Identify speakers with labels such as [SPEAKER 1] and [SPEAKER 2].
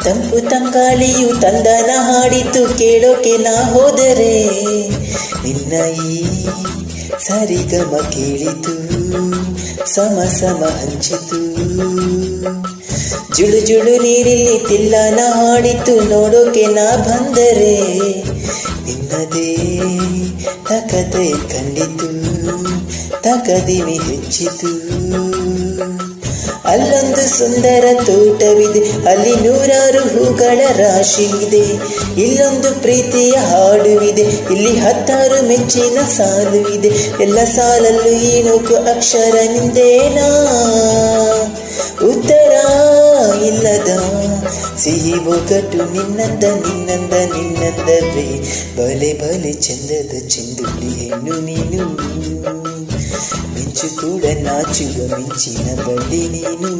[SPEAKER 1] ತಂಪು ತಂಗಾಳಿಯು ತಂದನ ಹಾಡಿತು ಕೇಳೋಕೆ ನಾ ಹೋದರೆ, ನಿನ್ನ ಈ ಸರಿಗಮ ಕೇಳಿತು ಸಮ ಸಮ ಹಂಚಿತು. ಜುಳು ಜುಳು ನೀರಿಲ್ಲಿ ತಿಲ್ಲನ ಹಾಡಿತು ನೋಡೋಕೆ ನಾ ಬಂದರೆ, ನಿನ್ನದೇ ತಕತೆ ಕಂಡಿತು ತಕದಿಮಿ ಹೆಚ್ಚಿತು. ಅಲ್ಲೊಂದು ಸುಂದರ ತೋಟವಿದೆ, ಅಲ್ಲಿ ನೂರಾರು ಹೂಗಳ ರಾಶಿ ಇದೆ. ಇಲ್ಲೊಂದು ಪ್ರೀತಿಯ ಹಾಡುವಿದೆ, ಇಲ್ಲಿ 10 ಮೆಚ್ಚಿನ ಸಾಲುವಿದೆ. ಎಲ್ಲ ಸಾಲಲ್ಲೂ ಏನೋಕು ಅಕ್ಷರ ನಿಂದೇನಾ, ಉತ್ತರ ಇಲ್ಲದ ಸಿಹಿ ಒಗಟು ನಿನ್ನಂದ ನಿನ್ನಂದ ನಿನ್ನಂದವೇ. ಬಲೆ ಬಲೆ ಚಂದದ ಚೆಂದುಳ್ಳಿ ಹೆಣ್ಣು ನೀನು, ಮಿಂಚು ಕೂಡ ನಾಚುವ ಮಿಂಚಿನ ಬಳ್ಳಿ ನೀನು.